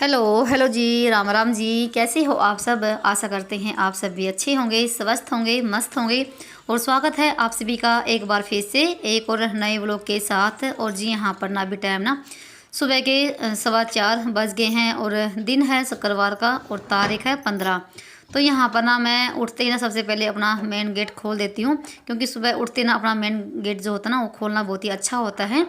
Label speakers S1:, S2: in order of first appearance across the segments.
S1: Hello hello जी, राम राम जी। कैसे हो आप सब? आशा करते हैं आप सब भी अच्छे होंगे, स्वस्थ होंगे, मस्त होंगे। और स्वागत है आप सभी का एक बार फिर से एक और नए व्लॉग के साथ। और जी यहाँ पर ना अभी टाइम ना सुबह के 4:15 बज गए हैं और दिन है शुक्रवार का और तारीख है 15। तो यहाँ पर ना मैं उठते ही ना सबसे पहले अपना मेन गेट खोल देती हूँ, क्योंकि सुबह उठते ना अपना मेन गेट जो होता है ना वो खोलना बहुत ही अच्छा होता है।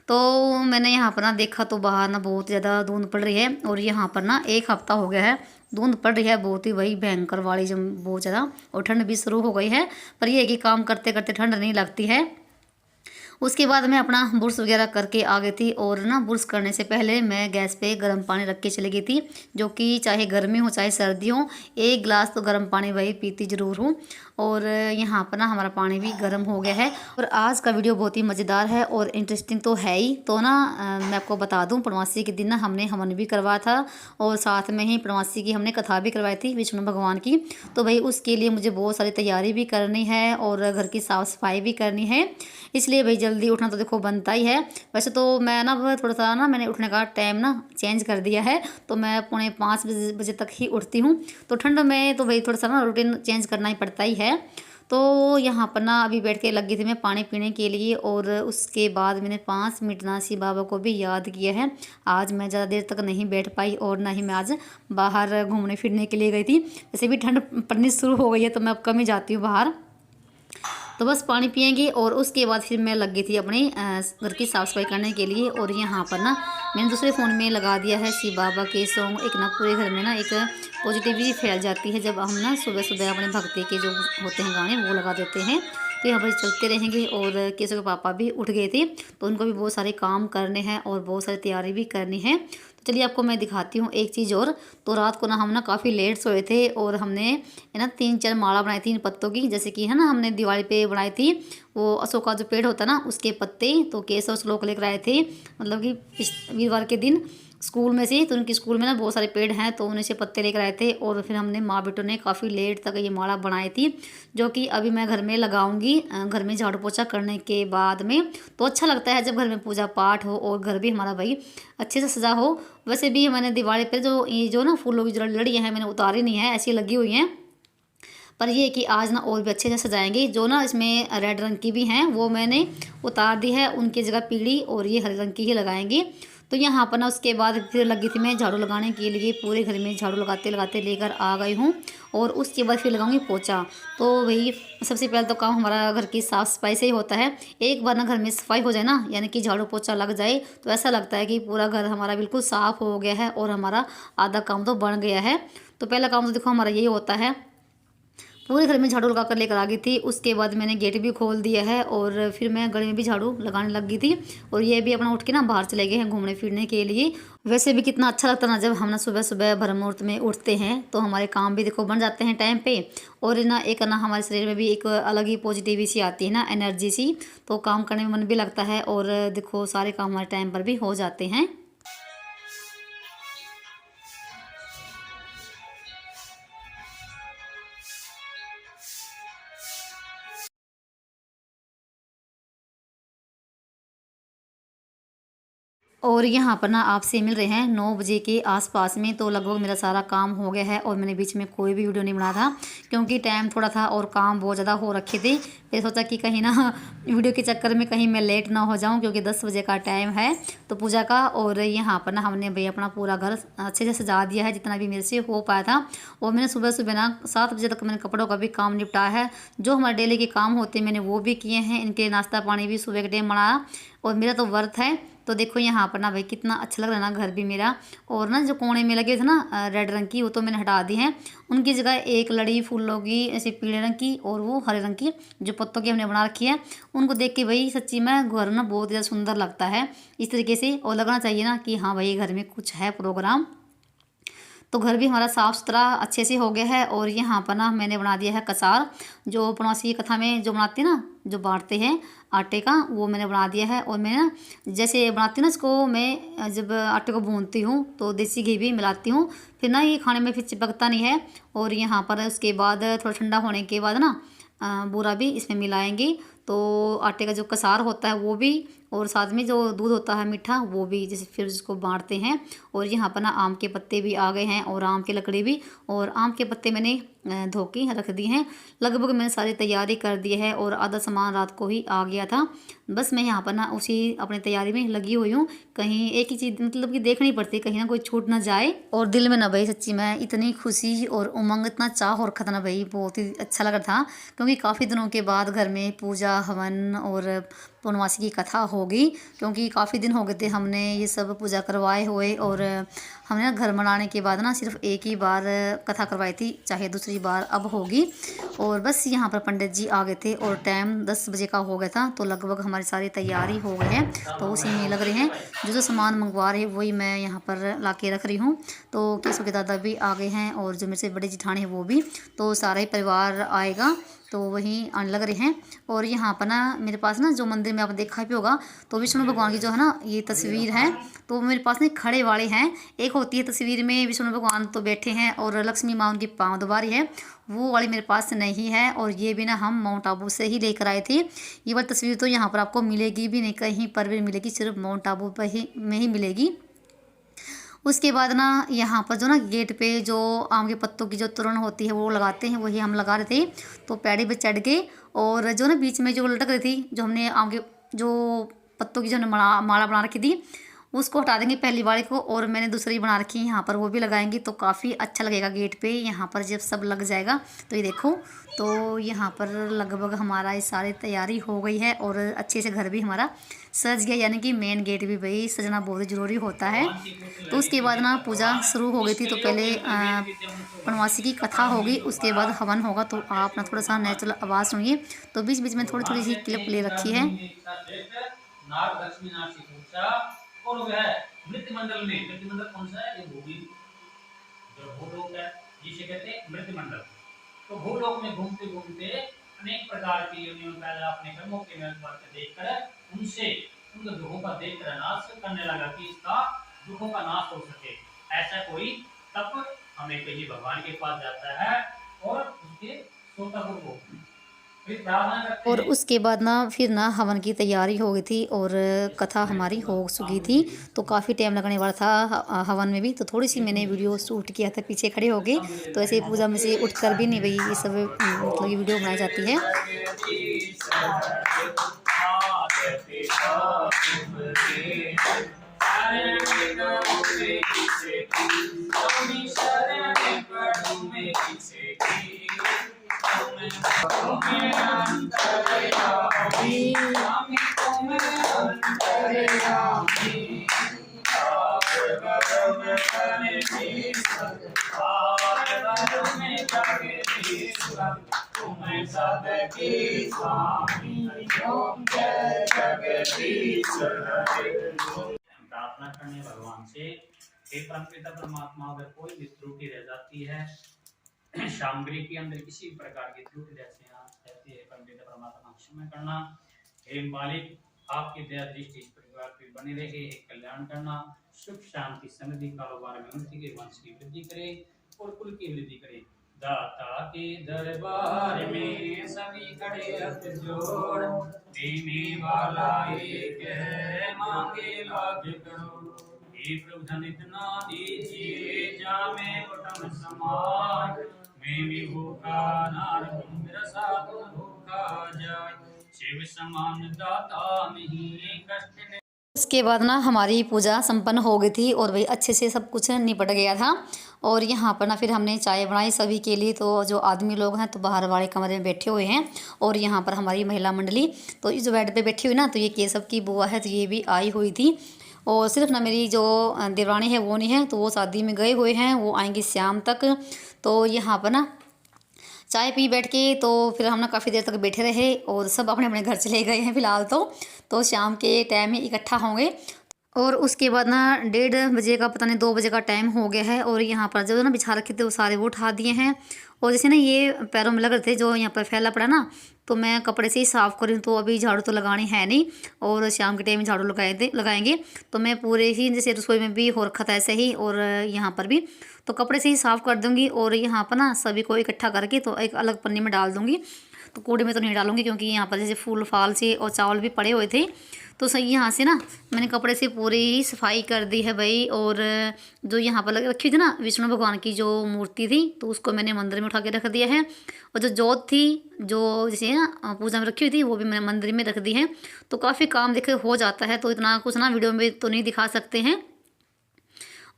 S1: तो मैंने यहाँ पर ना देखा तो बाहर ना बहुत ज़्यादा धुंध पड़ रही है और यहाँ पर ना एक हफ्ता हो गया है धुंध पड़ रही है, बहुत ही वही भयंकर वाली, जब बहुत ज़्यादा। और ठंड भी शुरू हो गई है, पर यह है कि काम करते करते ठंड नहीं लगती है। उसके बाद मैं अपना बुर्श वगैरह करके आ गई थी और ना बुर्श करने से पहले मैं गैस पे गर्म पानी रख के चली गई थी, जो कि चाहे गर्मी हो चाहे सर्दी हो, एक गिलास तो गर्म पानी वही पीती ज़रूर हूँ। और यहाँ पर ना हमारा पानी भी गर्म हो गया है। और आज का वीडियो बहुत ही मज़ेदार है और इंटरेस्टिंग तो है ही। तो ना मैं आपको बता दूँ, पूर्णमासी के दिन ना हमने हवन भी करवाया था और साथ में ही पूर्णमासी की हमने कथा भी करवाई थी विष्णु भगवान की। तो भाई उसके लिए मुझे बहुत सारी तैयारी भी करनी है और घर की साफ़ सफाई भी करनी है, इसलिए भाई जल्दी उठना तो देखो बनता ही है। वैसे तो मैं ना थोड़ा सा ना मैंने उठने का टाइम ना चेंज कर दिया है, तो मैं 4:45 बजे तक ही उठती हूँ। तो ठंड में तो भाई थोड़ा सा ना रूटीन चेंज करना ही पड़ता ही है। तो यहाँ पर ना अभी बैठ के लगी थी मैं पानी पीने के लिए और उसके बाद मैंने 5 मिनट ना शिव बाबा को भी याद किया है। आज मैं ज़्यादा देर तक नहीं बैठ पाई और ना ही मैं आज बाहर घूमने फिरने के लिए गई थी। वैसे भी ठंड पड़नी शुरू हो गई है तो मैं अब कम ही जाती हूँ बाहर। तो बस पानी पियेंगी और उसके बाद फिर मैं लग गई थी अपनी घर की साफ़ सफाई करने के लिए। और यहाँ पर ना मैंने दूसरे फ़ोन में लगा दिया है शिव बाबा के सॉन्ग। एक ना पूरे घर में ना एक पॉजिटिविटी फैल जाती है जब हम ना सुबह सुबह अपने भक्ति के जो होते हैं गाने वो लगा देते हैं। तो यहाँ पर चलते रहेंगे। और केशव के पापा भी उठ गए थे, तो उनको भी बहुत सारे काम करने हैं और बहुत सारी तैयारी भी करनी है। तो चलिए आपको मैं दिखाती हूँ एक चीज़ और। तो रात को ना हम ना काफ़ी लेट सोए थे और हमने है ना 3-4 माला बनाई थी इन पत्तों की, जैसे कि है ना हमने दिवाली पे बनाई थी वो अशोक का जो पेड़ होता है ना उसके पत्ते। तो केशव श्लोक लेकर आए थे, मतलब कि वीरवार के दिन स्कूल में से। तो उनकी स्कूल में ना बहुत सारे पेड़ हैं, तो उन्हीं से पत्ते लेकर आए थे और फिर हमने माँ बेटों ने काफ़ी लेट तक ये माला बनाई थी, जो कि अभी मैं घर में लगाऊंगी घर में झाड़ू पोछा करने के बाद में। तो अच्छा लगता है जब घर में पूजा पाठ हो और घर भी हमारा भाई अच्छे से सजा हो। वैसे भी मैंने दिवाली पर जो ये जो ना फूलों की जो लड़ियाँ हैं मैंने उतारी नहीं है, ऐसी लगी हुई हैं। पर ये है कि आज ना और भी अच्छे से सजाएंगे। जो ना इसमें रेड रंग की भी हैं वो मैंने उतार दी है, उनकी जगह पीली और ये हरे रंग की ही लगाएंगे। तो यहाँ पर ना उसके बाद फिर लगी थी मैं झाड़ू लगाने के लिए, पूरे घर में झाड़ू लगाते लगाते लेकर आ गई हूँ। और उसके बाद फिर लगाऊंगी पोछा। तो वही सबसे पहले तो काम हमारा घर की साफ़ सफाई से ही होता है। एक बार ना घर में सफाई हो जाए ना, यानी कि झाड़ू पोछा लग जाए, तो ऐसा लगता है कि पूरा घर हमारा बिल्कुल साफ़ हो गया है और हमारा आधा काम तो बन गया है। तो पहला काम तो देखो हमारा यही होता है। पूरे घर में झाड़ू लगा कर लेकर आ गई थी। उसके बाद मैंने गेट भी खोल दिया है और फिर मैं गली में भी झाड़ू लगाने लग गई थी। और ये भी अपना उठ के ना बाहर चले गए हैं घूमने फिरने के लिए। वैसे भी कितना अच्छा लगता है ना जब हम ना सुबह सुबह भरमुहूर्त में उठते हैं, तो हमारे काम भी देखो बन जाते हैं टाइम पे। और ना एक ना हमारे शरीर में भी एक अलग ही पॉजिटिविटी सी आती है ना, एनर्जी सी। तो काम करने में मन भी लगता है और देखो सारे काम हमारे टाइम पर भी हो जाते हैं। और यहाँ पर ना आपसे मिल रहे हैं 9 बजे के आसपास में। तो लगभग मेरा सारा काम हो गया है और मैंने बीच में कोई भी वीडियो नहीं बनाया था, क्योंकि टाइम थोड़ा था और काम बहुत ज़्यादा हो रखे थे। फिर सोचा कि कहीं ना वीडियो के चक्कर में कहीं मैं लेट ना हो जाऊँ, क्योंकि 10 बजे का टाइम है तो पूजा का। और यहाँ पर ना हमने भाई अपना पूरा घर अच्छे से सजा दिया है जितना भी मेरे से हो पाया था। और मैंने सुबह सुबह ना 7 बजे तक मैंने कपड़ों का भी काम निपटाया है। जो हमारे डेली के काम होते हैं मैंने वो भी किए हैं। इनके नाश्ता पानी भी सुबह के टाइम बनाया और मेरा तो व्रत है। तो देखो यहाँ पर ना भाई कितना अच्छा लग रहा है ना घर भी मेरा। और ना जो कोने में लगे थे ना रेड रंग की, वो तो मैंने हटा दी हैं। उनकी जगह एक लड़ी फूलों की ऐसे पीले रंग की और वो हरे रंग की जो पत्तों की हमने बना रखी है, उनको देख के भाई सच्ची में घर ना बहुत ज़्यादा सुंदर लगता है इस तरीके से। और लगना चाहिए ना कि हाँ भाई घर में कुछ है प्रोग्राम। तो घर भी हमारा साफ़ सुथरा अच्छे से हो गया है। और यहाँ पर ना मैंने बना दिया है कसार, जो पूर्णमासी की कथा में जो बनाते हैं ना, जो बांटते हैं आटे का, वो मैंने बना दिया है। और मैं ना जैसे बनाती हूँ ना इसको, मैं जब आटे को भूनती हूँ तो देसी घी भी मिलाती हूँ, फिर ना ये खाने में फिर चिपकता नहीं है। और यहाँ पर उसके बाद थोड़ा ठंडा होने के बाद ना बूरा भी इसमें मिलाएंगे, तो आटे का जो कसार होता है वो भी और साथ में जो दूध होता है मीठा वो भी जैसे फिर उसको बांटते हैं। और यहाँ पर ना आम के पत्ते भी आ गए हैं और आम की लकड़ी भी, और आम के पत्ते मैंने धो के रख दिए हैं। लगभग मैंने सारी तैयारी कर दी है और आधा सामान रात को ही आ गया था। बस मैं यहाँ पर ना उसी अपनी तैयारी में लगी हुई हूँ। कहीं एक ही चीज़ मतलब कि देखनी पड़ती, कहीं ना कोई छूट ना जाए। और दिल में ना भाई सच्ची मैं इतनी खुशी और उमंग, इतना चाह और खतना भाई, बहुत ही अच्छा लग रहा था। क्योंकि काफ़ी दिनों के बाद घर में पूजा हवन और पूर्णमासी की कथा होगी। क्योंकि काफ़ी दिन हो गए थे हमने ये सब पूजा करवाए हुए, और हमने ना घर बनाने के बाद ना सिर्फ एक ही बार कथा करवाई थी, चाहे दूसरी बार अब होगी। और बस यहाँ पर पंडित जी आ गए थे और टाइम 10 बजे का हो गया था। तो लगभग हमारी सारी तैयारी हो गई है, तो उसी में लग रहे हैं। जो जो सामान मंगवा रहे हैं वही मैं यहाँ पर ला के रख रही हूँ। तो केसु के दादा भी आ गए हैं और जो मेरे से बड़े जिठानी है वो भी, तो सारा ही परिवार आएगा, तो वहीं आने लग रहे हैं। और यहाँ पर ना मेरे पास ना जो मंदिर में आपने देखा भी होगा, तो विष्णु भगवान की जो है ना ये तस्वीर है, तो मेरे पास ना खड़े वाले हैं। एक होती है तस्वीर में विष्णु भगवान तो बैठे हैं और लक्ष्मी माँ उनकी पाँव दबारी है, वो वाली मेरे पास नहीं है। और ये भी ना हम माउंट आबू से ही लेकर आए थे। ये वाली तस्वीर तो यहाँ पर आपको मिलेगी भी नहीं, कहीं पर भी मिलेगी, सिर्फ माउंट आबू पर ही में ही मिलेगी। उसके बाद ना यहाँ पर जो ना गेट पे जो आम के पत्तों की जो तोरण होती है वो लगाते हैं, वही हम लगा रहे थे। तो पैड़ी पे चढ़ के, और जो ना बीच में जो लटक रही थी, जो हमने आम के जो पत्तों की जो हमने माला बना रखी थी, उसको हटा देंगे पहली वाले को, और मैंने दूसरी बना रखी है यहाँ पर, वो भी लगाएंगे। तो काफ़ी अच्छा लगेगा गेट पे यहाँ पर जब सब लग जाएगा। तो ये देखो, तो यहाँ पर लगभग हमारा ये सारी तैयारी हो गई है और अच्छे से घर भी हमारा सज गया। यानी कि मेन गेट भी भाई सजना बहुत ज़रूरी होता है। तो उसके बाद ना पूजा शुरू हो गई थी। तो पहले पूर्णमासी की कथा होगी, उसके बाद हवन होगा। तो आप ना थोड़ा सा नेचुरल आवाज़ सुनिए। तो बीच बीच में थोड़ी थोड़ी सी क्लिप ले रखी है।
S2: और वह मृत मंडल में, मृत मंडल कौन सा है? ये भूमि जो भूलोक है, जिसे कहते हैं मृत मंडल। तो भूलोक में घूमते घूमते अनेक प्रकार की योनियों पैदा अपने कर्मों के पर देखकर उनसे उनके दुखों का देखकर नाश करने लगा कि इसका दुखों का नाश हो सके। ऐसा कोई तप हमें कहीं भगवान के पास जाता है और उसके सोतापुर को
S1: और उसके बाद ना फिर ना हवन की तैयारी हो गई थी और कथा हमारी हो चुकी थी। तो काफ़ी टाइम लगने वाला था हवन में भी। तो थोड़ी सी मैंने वीडियो शूट किया था पीछे खड़े हो गए। तो ऐसे पूजा में से उठ कर भी नहीं भाई ये सब मतलब ये वीडियो बनाई जाती है।
S2: प्रार्थना करने भगवान से, हे परमपिता परमात्मा, अगर कोई भी त्रुटि रह जाती है सामग्री के अंदर किसी प्रकार की त्रुटि रहती है, परमपिता परमात्मा क्षमा करना। हे मालिक, आपकी दया दृष्टि इस परिवार पर बनी रहे, कल्याण करना, सुख शांति समृद्धि कारोबार में उन्नति के वंश की वृद्धि करे और कुल की वृद्धि करे। दाता के दरबार में सभी खड़े हाथ जोड़, देने वाला एक है, मांगे लाख करोड़। हे प्रभु धन इतना दीजिए जामे बटन समान, मैं भी भूखा नारद मेरा साथ भूखा जाए, शिव समान दाता नहीं कष्ट।
S1: उसके बाद ना हमारी पूजा संपन्न हो गई थी और वही अच्छे से सब कुछ निपट गया था। और यहाँ पर ना फिर हमने चाय बनाई सभी के लिए। तो जो आदमी लोग हैं तो बाहर वाले कमरे में बैठे हुए हैं, और यहाँ पर हमारी महिला मंडली तो इस बेड पे बैठी हुई ना, तो ये केशव की बुआ है, तो ये भी आई हुई थी। और सिर्फ ना मेरी जो देवरानी है वो नहीं है, तो वो शादी में गए हुए हैं, वो आएंगे शाम तक। तो यहाँ पर ना चाय पी बैठ के तो फिर हम ना काफ़ी देर तक बैठे रहे और सब अपने अपने घर चले गए हैं फ़िलहाल। तो शाम के टाइम में इकट्ठा होंगे। और उसके बाद ना 1:30 बजे का पता नहीं 2 बजे का टाइम हो गया है। और यहाँ पर जो ना बिछा रखे थे वो सारे वो उठा दिए हैं। और जैसे ना ये पैरों में लग रहे थे जो यहाँ पर फैला पड़ा ना, तो मैं कपड़े से ही साफ़ करूँ। तो अभी झाड़ू तो लगानी है नहीं, और शाम के टाइम में झाड़ू लगाएंगे। तो मैं पूरे ही जैसे रसोई में भी हो रखा था ऐसे ही, और यहाँ पर भी। तो कपड़े से ही साफ़ कर दूँगी और यहाँ पर ना सभी को इकट्ठा करके तो एक अलग पन्नी में डाल दूँगी। तो कूड़े में तो नहीं डालूँगी क्योंकि यहाँ पर जैसे फूल फाल से और चावल भी पड़े हुए थे, तो सही यहाँ से ना मैंने कपड़े से पूरी ही सफाई कर दी है भाई। और जो यहाँ पर रखी थी ना विष्णु भगवान की जो मूर्ति थी, तो उसको मैंने मंदिर में उठा के रख दिया है। और जो जोत थी जो जैसे ना पूजा में रखी हुई थी, वो भी मैंने मंदिर में रख दी है। तो काफ़ी काम देखे हो जाता है, तो इतना कुछ ना वीडियो में तो नहीं दिखा सकते हैं।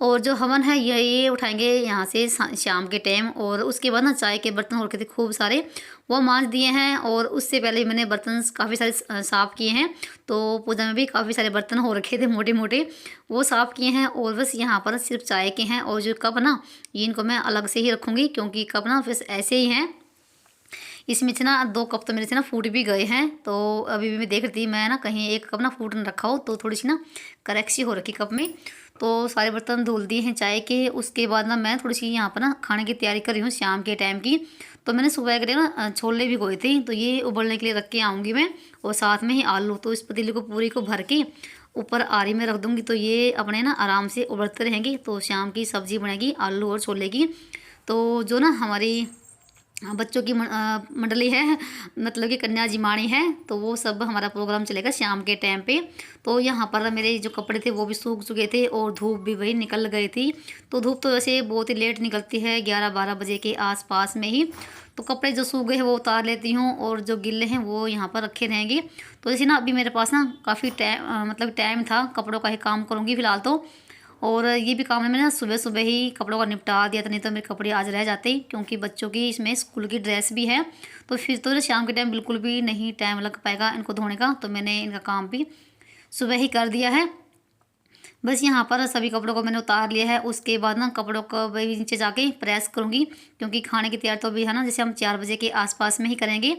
S1: और जो हवन है ये उठाएंगे यहाँ से शाम के टाइम। और उसके बाद ना चाय के बर्तन हो रखे थे खूब सारे, वो मांज दिए हैं। और उससे पहले मैंने बर्तन काफ़ी सारे साफ़ किए हैं। तो पूजा में भी काफ़ी सारे बर्तन हो रखे थे मोटे मोटे, वो साफ़ किए हैं। और बस यहाँ पर सिर्फ चाय के हैं। और जो कप ना ये इनको मैं अलग से ही रखूँगी क्योंकि कप ना बस ऐसे ही हैं। इसमें से ना 2 कप तो मेरे से ना फूट भी गए हैं। तो अभी भी मैं देख रही थी मैं ना कहीं एक कप ना फूट न रखा हो, तो थोड़ी सी ना क्रैक सी हो रखी कप में। तो सारे बर्तन धुल दिए हैं चाय के। उसके बाद ना मैं थोड़ी सी यहाँ पर ना खाने की तैयारी कर रही हूँ शाम के टाइम की। तो मैंने सुबह के ना छोले भिगोए थे, तो ये उबलने के लिए रख के आऊँगी मैं। और साथ में ही आलू, तो इस पतीले को पूरी को भर के ऊपर आरी में रख दूँगी, तो ये अपने ना आराम से उबलते रहेंगी। तो शाम की सब्ज़ी बनेगी आलू और छोले की। तो जो ना हमारी बच्चों की मंडली है, मतलब कि कन्या जिमाणी है, तो वो सब हमारा प्रोग्राम चलेगा शाम के टाइम पे। तो यहाँ पर मेरे जो कपड़े थे वो भी सूख चुके थे और धूप भी वही निकल गई थी। तो धूप तो वैसे बहुत ही लेट निकलती है, 11-12 बजे के आसपास में ही। तो कपड़े जो सूख गए हैं वो उतार लेती हूँ और जो गिल्ले हैं वो यहाँ पर रखे रहेंगे। तो जैसे ना अभी मेरे पास ना काफ़ी टाइम मतलब टाइम था, कपड़ों का ही काम करूँगी फ़िलहाल तो। और ये भी काम है मैंने ना सुबह सुबह ही कपड़ों का निपटा दिया था, नहीं तो मेरे कपड़े आज रह जाते क्योंकि बच्चों की इसमें स्कूल की ड्रेस भी है। तो फिर तो शाम के टाइम बिल्कुल भी नहीं टाइम लग पाएगा इनको धोने का, तो मैंने इनका काम भी सुबह ही कर दिया है। बस यहाँ पर सभी कपड़ों को मैंने उतार लिया है। उसके बाद ना कपड़ों को भी नीचे जाके प्रेस करूँगी क्योंकि खाने की तैयारी तो भी है ना जैसे हम 4 बजे के आसपास में ही करेंगे।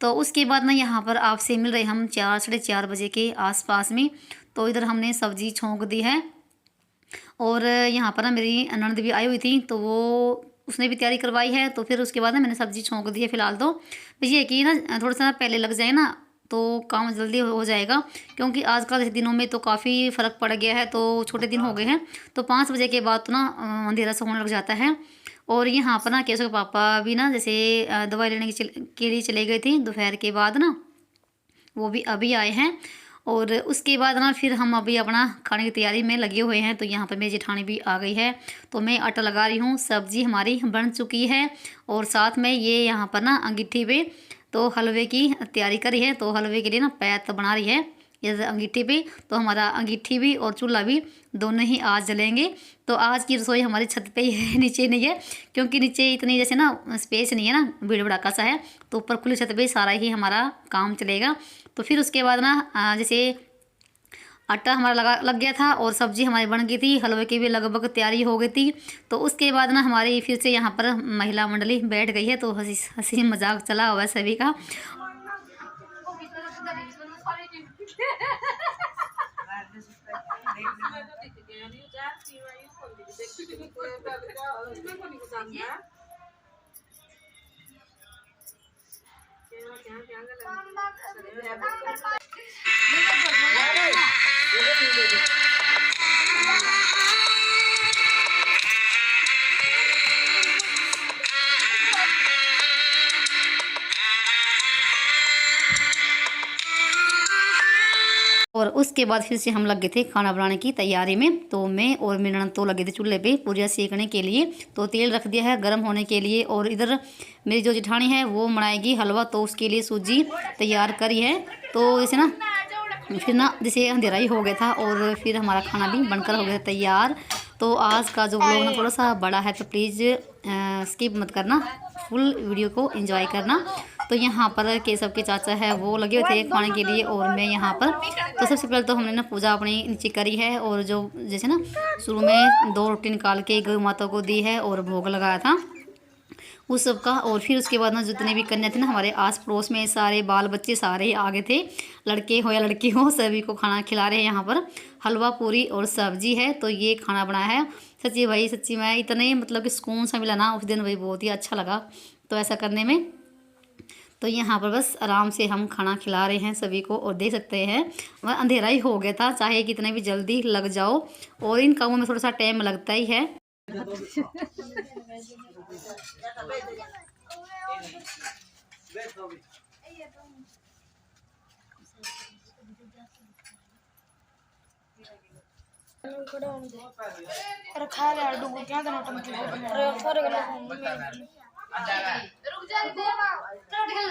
S1: तो उसके बाद ना यहाँ पर आपसे मिल रहे हम 4-4:30 बजे के आसपास में। तो इधर हमने सब्ज़ी छोंक दी है। और यहाँ पर ना मेरी ननद भी आई हुई थी, तो वो उसने भी तैयारी करवाई है। तो फिर उसके बाद ना मैंने सब्ज़ी छोंक दी है फ़िलहाल तो। बस ये कि ना थोड़ा सा पहले लग जाए ना तो काम जल्दी हो जाएगा क्योंकि आजकल इस दिनों में तो काफ़ी फ़र्क पड़ गया है। तो छोटे दिन हो गए हैं, तो 5 बजे के बाद तो ना अंधेरा सा होने लग जाता है। और यहाँ पर ना केशव के पापा भी ना जैसे दवाई लेने के लिए चले गए थे दोपहर के बाद ना, वो भी अभी आए हैं। और उसके बाद ना फिर हम अभी अपना खाने की तैयारी में लगे हुए हैं। तो यहाँ पर मेरी जेठानी भी आ गई है, तो मैं आटा लगा रही हूँ। सब्ज़ी हमारी बन चुकी है और साथ में ये यहाँ पर ना अंगीठी पे तो हलवे की तैयारी करी है। तो हलवे के लिए ना पैत बना रही है जैसे अंगीठी पे। तो हमारा अंगीठी भी और चूल्हा भी दोनों ही आज जलेंगे। तो आज की रसोई हमारी छत पे ही है, नीचे नहीं है क्योंकि नीचे इतनी जैसे ना स्पेस नहीं है ना, भीड़ भड़ाका सा है। तो ऊपर खुली छत पे सारा ही हमारा काम चलेगा। तो फिर उसके बाद ना जैसे आटा हमारा लग गया था और सब्ज़ी हमारी बन गई थी, हलवे की भी लगभग तैयारी हो गई थी। तो उसके बाद ना हमारी फिर से यहाँ पर महिला मंडली बैठ गई है। तो हंसी मजाक चला हुआ है सभी का। और उसके बाद फिर से हम लग गए थे खाना बनाने की तैयारी में। तो मैं और मेरी ननद तो लगे थे चूल्हे पे पूरियाँ सेकने के लिए। तो तेल रख दिया है गर्म होने के लिए। और इधर मेरी जो जेठानी है वो बनाएगी हलवा, तो उसके लिए सूजी तैयार करी है। तो जैसे ना फिर ना जैसे अंधेरा ही हो गया था और फिर हमारा खाना भी बनकर हो गया था तैयार। तो आज का जो व्लॉग ना थोड़ा सा बड़ा है, तो प्लीज़ स्किप मत करना, फुल वीडियो को एंजॉय करना। तो यहाँ पर केशव के चाचा है वो लगे हुए थे खाने के लिए और मैं यहाँ पर। तो सबसे पहले तो हमने ना पूजा अपनी नीचे करी है और जो जैसे ना शुरू में 2 रोटी निकाल के गौ माता को दी है और भोग लगाया था उस सब का। और फिर उसके बाद ना जितने भी कन्या थे ना हमारे आस पड़ोस में सारे बाल बच्चे सारे आ गए थे, लड़के हो या लड़की हो सभी को खाना खिला रहे हैं। यहाँ पर हलवा पूरी और सब्जी है, तो ये खाना बनाया है। सच्ची भाई सच्ची में इतने मतलब कि सुकून सा मिला ना उस दिन, भाई बहुत ही अच्छा लगा तो ऐसा करने में। तो यहाँ पर बस आराम से हम खाना खिला रहे हैं सभी को। और देख सकते हैं अंधेरा ही हो गया था, चाहे कितने भी जल्दी लग जाओ और इन कामों में थोड़ा सा टाइम लगता ही है।
S3: खा ले डूबो क्या देना टमकी सारे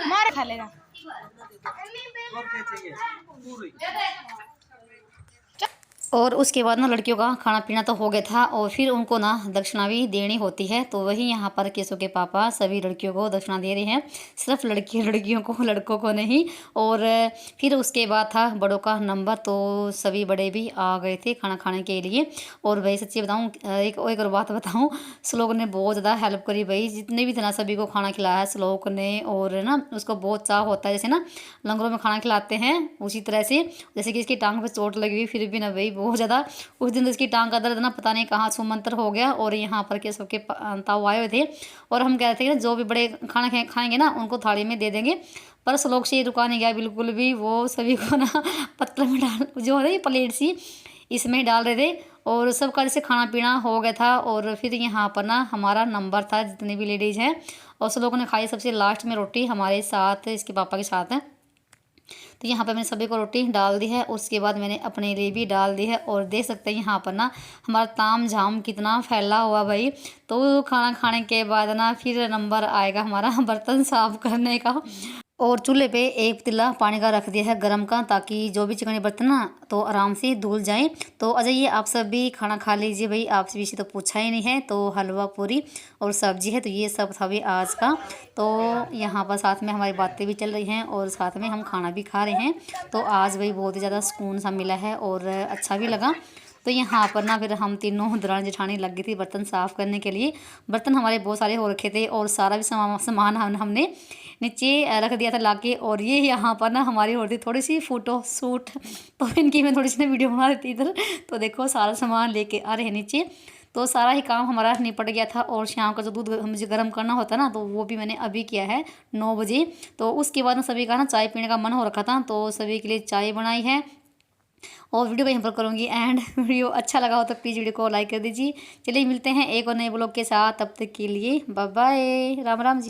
S3: मार खा लेगा
S1: और उसके बाद ना लड़कियों का खाना पीना तो हो गया था और फिर उनको ना दक्षिणा भी देनी होती है। तो वही यहाँ पर केशव के पापा सभी लड़कियों को दक्षिणा दे रहे हैं, सिर्फ लड़कियों को, लड़कों को नहीं। और फिर उसके बाद था बड़ों का नंबर, तो सभी बड़े भी आ गए थे खाना खाने के लिए। और भाई सच्ची बताऊँ, एक और बात बताऊँ, श्लोक ने बहुत ज़्यादा हेल्प करी भाई, जितने भी थे ना सभी को खाना खिलाया श्लोक ने। और ना उसको बहुत चाह होता है, जैसे ना लंगरों में खाना खिलाते हैं उसी तरह से। जैसे कि इसकी टांग पे चोट लगी हुई, फिर भी ना भाई बहुत ज़्यादा उस दिन तो इसकी टांग का दर्द ना पता नहीं कहाँ छूमंतर हो गया। और यहाँ पर केशव के ताऊ आए हुए थे और हम कह रहे थे कि जो भी बड़े खाना खाएंगे ना उनको थाली में दे देंगे, पर श्लोक से रुका नहीं गया बिल्कुल भी। वो सभी को ना पत्थर में डाल, जो है प्लेट सी, इसमें डाल रहे थे और सबका जैसे खाना पीना हो गया था। और फिर यहाँ पर ना हमारा नंबर था, जितनी भी लेडीज़ हैं, और सब लोगों ने खाई सबसे लास्ट में रोटी हमारे साथ, इसके पापा के साथ है। तो यहाँ पर मैंने सभी को रोटी डाल दी है, उसके बाद मैंने अपने लिए भी डाल दी है। और देख सकते हैं यहाँ पर ना हमारा ताम झाम कितना फैला हुआ भाई। तो खाना खाने के बाद ना फिर नंबर आएगा हमारा बर्तन साफ करने का। और चूल्हे पे एक पतीला पानी का रख दिया है गर्म का, ताकि जो भी चिकने बर्तन ना तो आराम से धुल जाएं। तो आ जाइए आप सब भी खाना खा लीजिए भाई, आपसे भी तो पूछा ही नहीं है। तो हलवा पूरी और सब्जी है, तो ये सब था भी आज का। तो यहाँ पर साथ में हमारी बातें भी चल रही हैं और साथ में हम खाना भी खा रहे हैं। तो आज भाई बहुत ही ज़्यादा सुकून सा मिला है और अच्छा भी लगा। तो यहाँ पर ना फिर हम तीनों दरानी जेठानी लग गई थी बर्तन साफ़ करने के लिए। बर्तन हमारे बहुत सारे हो रखे थे और सारा भी सामान हमने नीचे रख दिया था लाके। और ये यहाँ पर ना हमारी हो रही थी थोड़ी सी फ़ोटो शूट, तो इनकी मैं थोड़ी सी ना वीडियो बना देती इधर। तो देखो सारा सामान लेके आ रहे हैं नीचे। तो सारा ही काम हमारा निपट गया था। और शाम का जो दूध मुझे गर्म करना होता है ना, तो वो भी मैंने अभी किया है 9 बजे। तो उसके बाद ना सभी का ना चाय पीने का मन हो रखा था, तो सभी के लिए चाय बनाई है। और वीडियो को यहाँ पर करूँगी एंड वीडियो अच्छा लगा हो तो प्लीज़ वीडियो को लाइक कर दीजिए। चलिए मिलते हैं एक और नए ब्लॉग के साथ, तब तक के लिए बाय बाय, राम राम जी।